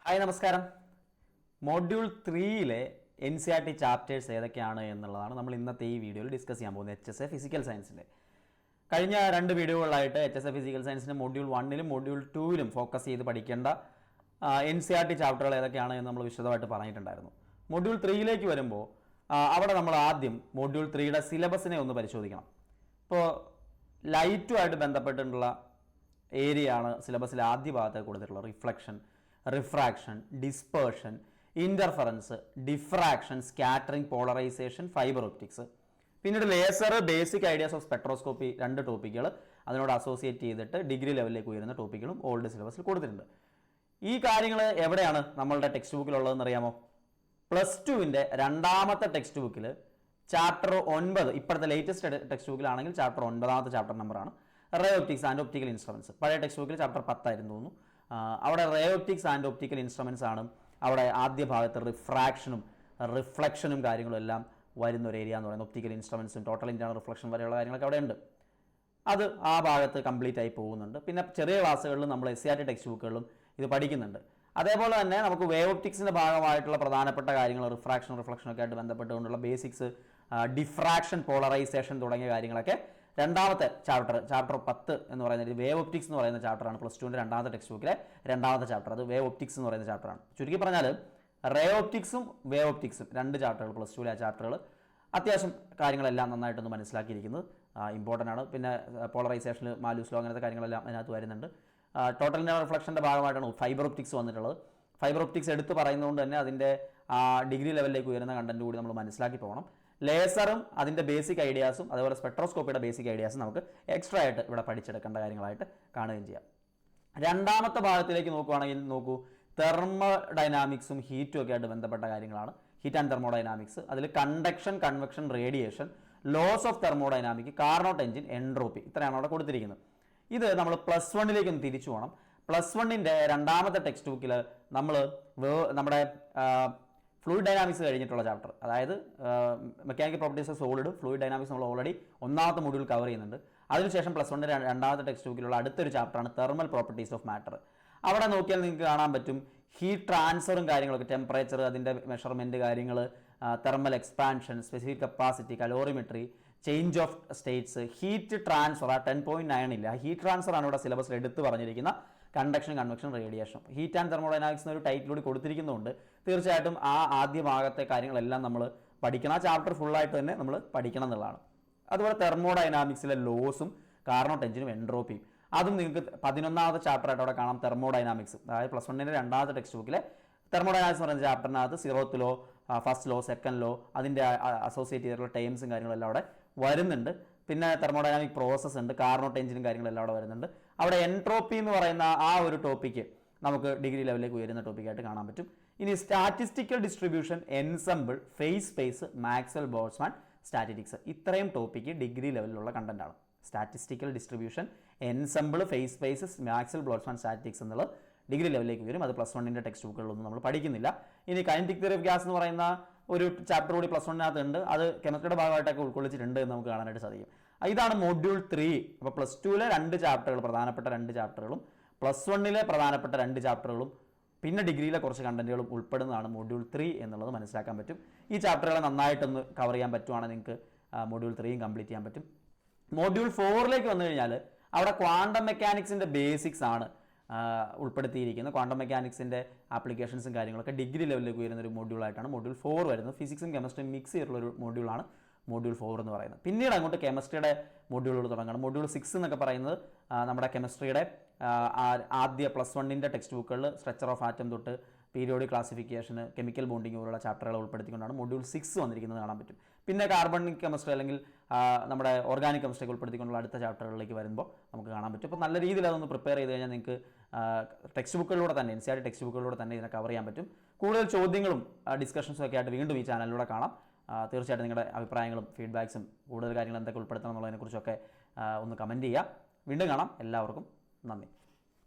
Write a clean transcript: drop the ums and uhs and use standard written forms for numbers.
Hi നമസ്കാരം. Module 3-ലെ NCERT chapters ഏതൊക്കെയാണ് എന്നുള്ളതാണ് നമ്മൾ ഇന്നത്തെ ഈ വീഡിയോയിൽ ഡിസ്കസ് ചെയ്യാൻ പോകുന്നത്. HSA ഫിസിക്കൽ സയൻസിൻ്റെ കഴിഞ്ഞ 2 വീഡിയോകളിലായിട്ട് HSA ഫിസിക്കൽ സയൻസിൻ്റെ മൊഡ്യൂൾ 1-ലും മൊഡ്യൂൾ 2-ലും ഫോക്കസ് ചെയ്ത് പഠിക്കേണ്ട NCERT ചാപ്റ്ററുകൾ ഏതൊക്കെയാണ് എന്ന് നമ്മൾ വിശദമായിട്ട് പറഞ്ഞിട്ടുണ്ടായിരുന്നു. മൊഡ്യൂൾ 3-ലേക്ക് വരുമ്പോൾ അവിടെ നമ്മൾ ആദ്യം മൊഡ്യൂൾ 3-യുടെ സിലബസിനെ ഒന്ന് പരിശോധിക്കണം. ഇപ്പോൾ ലൈറ്റുമായിട്ട് ബന്ധപ്പെട്ടിട്ടുള്ള ഏരിയയാണ് സിലബസിലെ ആദ്യ ഭാഗത്ത് കൊടുത്തിട്ടുള്ളത്. Refraction, dispersion, interference, diffraction, scattering, polarisation, fibre optics. പിന്നീട് laser, basic ideas of spectroscopy 2 ടോപ്പിക്കുകൾ അതിനോട് അസോസിയേറ്റ് ചെയ്തിട്ട് ഡിഗ്രി ലെവലിലേക്ക് ഉയരുന്ന ടോപ്പിക്കുകളും ഓൾഡ് സിലബസിൽ കൊടുത്തിട്ടുണ്ട്. ഈ കാര്യങ്ങൾ എവിടെയാണ് നമ്മളുടെ ടെക്സ്റ്റ് ബുക്കിലുള്ളതെന്ന് അറിയാമോ? +2-ൻ്റെ 2ാമത്തെ ടെക്സ്റ്റ് ബുക്കിൽ ചാപ്റ്റർ 9, ഇപ്പോഴത്തെ ലേറ്റസ്റ്റ് ടെക്സ്റ്റ് ബുക്കിലാണെങ്കിൽ ചാപ്റ്റർ 9ാമത്തെ ചാപ്റ്റർ നമ്പറാണ് ray optics and optical instruments. പഴയ ടെക്സ്റ്റ് ബുക്കിൽ ചാപ്റ്റർ 10 ആയിരുന്നു തോന്നുന്നു. അവിടെ ray optics and optical instruments ആണ് അവിടെ ആദ്യ ഭാഗത്ത് റിഫ്രാക്ഷനും റിഫ്ലക്ഷനും കാര്യങ്ങളും എല്ലാം വരുന്ന ഒരു ഏരിയ എന്ന് പറയുന്നത്. ഒപ്റ്റിക്കൽ ഇൻസ്ട്രുമെൻറ്റ്സും ടോട്ടൽ ഇൻറ്റേർണൽ റിഫ്ലക്ഷൻ വരെയുള്ള കാര്യങ്ങളൊക്കെ അവിടെ ഉണ്ട്. അത് ആ ഭാഗത്ത് കംപ്ലീറ്റ് ആയി പോകുന്നുണ്ട്. പിന്നെ ചെറിയ ക്ലാസ്സുകളിലും നമ്മൾ NCERT ടെക്സ്റ്റ് ബുക്കുകളിലും ഇത് പഠിക്കുന്നുണ്ട്. അതേപോലെ തന്നെ നമുക്ക് വേവ് ഒപ്റ്റിക്സിൻ്റെ ഭാഗമായിട്ടുള്ള പ്രധാനപ്പെട്ട കാര്യങ്ങൾ റിഫ്രാക്ഷൻ റിഫ്ലക്ഷനൊക്കെ ആയിട്ട് ബന്ധപ്പെട്ടുകൊണ്ടുള്ള ബേസിക്സ്, ഡിഫ്രാക്ഷൻ, പോളറൈസേഷൻ തുടങ്ങിയ കാര്യങ്ങളൊക്കെ 2ാമത്തെ ചാപ്റ്റർ 10 എന്ന് പറയുന്നത് വേവ് ഒപ്റ്റിക്സ് എന്ന് പറയുന്ന ചാപ്റ്ററാണ്. +2-ൻ്റെ 2ാമത്തെ ടെക്സ്റ്റ് ബുക്കിലെ 2ാമത്തെ ചാപ്റ്റർ. അത് വേവ് ഒപ്റ്റിക്സ് എന്ന് പറയുന്ന ചാപ്റ്ററാണ്. ചുരുക്കി പറഞ്ഞാൽ റേ ഒപ്റ്റിക്സും വേവ് ഒപ്റ്റിക്സും 2 ചാപ്റ്ററുകൾ +2-ലെ ആ ചാപ്റ്ററുകൾ അത്യാവശ്യം കാര്യങ്ങളെല്ലാം നന്നായിട്ടൊന്ന് മനസ്സിലാക്കിയിരിക്കുന്നത് ഇമ്പോർട്ടൻ്റ് ആണ്. പിന്നെ പോളറൈസേഷനിൽ മാലൂസ് ലോ അങ്ങനത്തെ കാര്യങ്ങളെല്ലാം അതിനകത്ത് വരുന്നുണ്ട്. ടോട്ടൽ ഇൻ്റേർണൽ റിഫ്ലക്ഷൻ്റെ ഭാഗമായിട്ടാണ് ഫൈബർ ഒപ്റ്റിക്സ് വന്നിട്ടുള്ളത്. ഫൈബർ ഒപ്റ്റിക്സ് എടുത്ത് പറയുന്നതുകൊണ്ട് തന്നെ അതിൻ്റെ ഡിഗ്രി ലെവലിലേക്ക് ഉയരുന്ന കണ്ടന്റ് കൂടി നമ്മൾ മനസ്സിലാക്കി പോകണം. ലേസറും അതിൻ്റെ ബേസിക് ഐഡിയാസും അതേപോലെ സ്പെക്ട്രോസ്കോപ്പിയുടെ ബേസിക് ഐഡിയാസും നമുക്ക് എക്സ്ട്രാ ആയിട്ട് ഇവിടെ പഠിച്ചെടുക്കേണ്ട കാര്യങ്ങളായിട്ട് കാണുകയും ചെയ്യാം. 2ാമത്തെ ഭാഗത്തിലേക്ക് നോക്കുകയാണെങ്കിൽ നോക്കൂ, തെർമോഡൈനാമിക്സും ഹീറ്റും ഒക്കെ ആയിട്ട് ബന്ധപ്പെട്ട കാര്യങ്ങളാണ്. ഹീറ്റ് ആൻഡ് തെർമോഡൈനാമിക്സ്, അതിൽ conduction, convection, radiation, laws of thermodynamic, Carnot engine, entropy, ഇത്രയാണ് അവിടെ കൊടുത്തിരിക്കുന്നത്. ഇത് നമ്മൾ +1-ലേക്ക് ഒന്ന് തിരിച്ചു പോകണം. +1-ൻ്റെ 2ാമത്തെ ടെക്സ്റ്റ് ബുക്കിൽ നമ്മൾ നമ്മുടെ ഫ്ലൂയിഡ് ഡൈനാമിക്സ് കഴിഞ്ഞിട്ടുള്ള ചാപ്റ്റർ, അതായത് mechanical properties of solid, fluid dynamics നമ്മൾ ഓൾറെഡി 1ാമത്തെ മൊഡ്യൂൾ കവർ ചെയ്യുന്നുണ്ട്. അതിനുശേഷം +1-ൻ്റെ 2ാമത്തെ ടെക്സ്റ്റ് ബുക്കിലുള്ള അടുത്തൊരു ചാപ്റ്ററാണ് തെർമൽ പ്രോപ്പർട്ടീസ് ഓഫ് മാറ്റർ. അവിടെ നോക്കിയാൽ നിങ്ങൾക്ക് കാണാൻ പറ്റും ഹീറ്റ് ട്രാൻസ്ഫറും കാര്യങ്ങളൊക്കെ, ടെമ്പറേച്ചർ, അതിൻ്റെ മെഷർമെൻറ്റ് കാര്യങ്ങൾ, thermal expansion, specific capacity, calorimetry, change of States, heat transfer. ആ 10.9 ഇല്ല, ഹീറ്റ് ട്രാൻസ്ഫർ ആണ് ഇവിടെ സിലബസിൽ എടുത്ത് പറഞ്ഞിരിക്കുന്ന. Conduction, convection, radiation, heat and thermodynamics എന്നൊരു ടൈറ്റിലൂടെ കൊടുത്തിരിക്കുന്നതുകൊണ്ട് തീർച്ചയായിട്ടും ആ ആദ്യ ഭാഗത്തെ കാര്യങ്ങളെല്ലാം നമ്മൾ പഠിക്കണം. ആ ചാപ്റ്റർ ഫുള്ളായിട്ട് തന്നെ നമ്മൾ പഠിക്കണം എന്നുള്ളതാണ്. അതുപോലെ തെർമോഡൈനാമിക്സിലെ ലോസും കാർനോട്ട് എഞ്ചിനും എൻട്രോപ്പിയും അതും നിങ്ങൾക്ക് 11ാമത്തെ ചാപ്റ്ററായിട്ട് അവിടെ കാണാം. തെർമോഡൈനാമിക്സ്, അതായത് +1-ൻ്റെ 2ാമത്തെ ടെക്സ്റ്റ് ബുക്കിലെ തെർമോഡൈനാമിക്സ് എന്ന് പറയുന്ന ചാപ്റ്ററിനകത്ത് 0th law, first law, second law, അതിൻ്റെ അസോസിയേറ്റ് ചെയ്തിട്ടുള്ള ടേംസും കാര്യങ്ങളെല്ലാം അവിടെ വരുന്നുണ്ട്. പിന്നെ തെർമോഡൈനാമിക് പ്രോസസ്സ് ഉണ്ട്, കാർനോട്ട് എഞ്ചിനും കാര്യങ്ങളെല്ലാം അവിടെ വരുന്നുണ്ട്. അവിടെ എൻട്രോപ്പി എന്ന് പറയുന്ന ആ ഒരു ടോപ്പിക്ക് നമുക്ക് ഡിഗ്രി ലെവലിലേക്ക് ഉയരുന്ന ടോപ്പിക്കായിട്ട് കാണാൻ പറ്റും. ഇനി statistical distribution, ensemble, phase space, Maxwell Boltzmann statistics, ഇത്രയും ടോപ്പിക്ക് ഡിഗ്രി ലെവലിലുള്ള കണ്ടന്റാണ്. Statistical distribution, ensemble, phase space, Maxwell Boltzmann statistics എന്നുള്ളത് ഡിഗ്രി ലെവലിലേക്ക് വരും. അത് +1-ൻ്റെ ടെക്സ്റ്റ് ബുക്കുകളിലൊന്നും നമ്മൾ പഠിക്കുന്നില്ല. ഇനി കൈനറ്റിക് തിയറി ഓഫ് ഗ്യാസ് എന്ന് പറയുന്ന ഒരു ചാപ്റ്റർ കൂടി +1-നകത്ത് ഉണ്ട്. അത് കെമിസ്ട്രിയുടെ ഭാഗമായിട്ടൊക്കെ ഉൾക്കൊള്ളിച്ചിട്ടുണ്ട് എന്ന് നമുക്ക് കാണാനായിട്ട് സാധിക്കും. ഇതാണ് മൊഡ്യൂൾ 3. അപ്പോൾ +2-ലെ 2 ചാപ്റ്ററുകൾ, പ്രധാനപ്പെട്ട 2 ചാപ്റ്ററുകളും, +1-ലെ പ്രധാനപ്പെട്ട 2 ചാപ്റ്ററുകളും, പിന്നെ ഡിഗ്രിയിലെ കുറച്ച് കണ്ടന്റുകളും ഉൾപ്പെടുന്നതാണ് മൊഡ്യൂൾ 3 എന്നുള്ളത് മനസ്സിലാക്കാൻ പറ്റും. ഈ ചാപ്റ്ററുകളെ നന്നായിട്ടൊന്ന് കവർ ചെയ്യാൻ പറ്റുവാണെങ്കിൽ നിങ്ങൾക്ക് മൊഡ്യൂൾ 3 കംപ്ലീറ്റ് ചെയ്യാൻ പറ്റും. മൊഡ്യൂൾ 4-ലേക്ക് വന്നു കഴിഞ്ഞാൽ അവിടെ ക്വാണ്ടം മെക്കാനിക്സിൻ്റെ ബേസിക്സ് ആണ് ഉൾപ്പെടുത്തിയിരിക്കുന്നത്. ക്വാണ്ടം മെക്കാനിക്സിൻ്റെ ആപ്ലിക്കേഷൻസും കാര്യങ്ങളൊക്കെ ഡിഗ്രി ലെവലിലേക്ക് ഉയരുന്ന ഒരു മൊഡ്യൂളായിട്ടാണ് മൊഡ്യൂൾ 4 വരുന്നത്. ഫിസിക്സും കെമിസ്ട്രിയും മിക്സ് ചെയ്തിട്ടുള്ളൊരു മൊഡ്യൂളാണ് മൊഡ്യൂൾ 4 എന്ന് പറയുന്നത്. പിന്നീട് അങ്ങോട്ട് കെമിസ്ട്രിയുടെ മൊഡ്യൂളുകൾ തുടങ്ങണം. മൊഡ്യൂൾ 6 എന്നൊക്കെ പറയുന്നത് നമ്മുടെ കെമിസ്ട്രിയുടെ ആദ്യ +1-ൻ്റെ ടെക്സ്റ്റ് ബുക്കുകളിൽ സ്ട്രക്ചർ ഓഫ് ആറ്റം തൊട്ട് പീരിയോഡിക് ക്ലാസിഫിക്കേഷന്, കെമിക്കൽ ബോണ്ടിങ് പോലുള്ള ചാപ്റ്ററുകൾ ഉൾപ്പെടുത്തിക്കൊണ്ടാണ് മൊഡ്യൂൾ 6 വന്നിരിക്കുന്നത് കാണാൻ പറ്റും. പിന്നെ കാർബണിക് കെമിസ്ട്രി അല്ലെങ്കിൽ നമ്മുടെ ഓർഗാനിക് കെമിസ്ട്രി ഉൾപ്പെടുത്തിക്കൊണ്ടുള്ള അടുത്ത ചാപ്റ്ററുകളിലേക്ക് വരുമ്പോൾ നമുക്ക് കാണാൻ പറ്റും. അപ്പോൾ നല്ല രീതിയിൽ അതൊന്ന് പ്രിപ്പയർ ചെയ്ത് കഴിഞ്ഞാൽ നിങ്ങൾക്ക് ടെക്സ്റ്റ് ബുക്കുകളിലൂടെ തന്നെ, NCERT ടെക്സ്റ്റ് ബുക്കുകളിലൂടെ തന്നെ ഇതിനെ കവർ ചെയ്യാൻ പറ്റും. കൂടുതൽ ചോദ്യങ്ങളും ഡിസ്കഷൻസും ഒക്കെ ആയിട്ട് വീണ്ടും ഈ ചാനലിലൂടെ കാണാം. തീർച്ചയായിട്ടും നിങ്ങളുടെ അഭിപ്രായങ്ങളും ഫീഡ്ബാക്സും കൂടുതൽ കാര്യങ്ങൾ എന്തൊക്കെ ഉൾപ്പെടുത്തണം എന്നുള്ളതിനെക്കുറിച്ചൊക്കെ ഒന്ന് കമൻറ്റ് ചെയ്യുക. വീണ്ടും കാണാം. എല്ലാവർക്കും നന്ദി.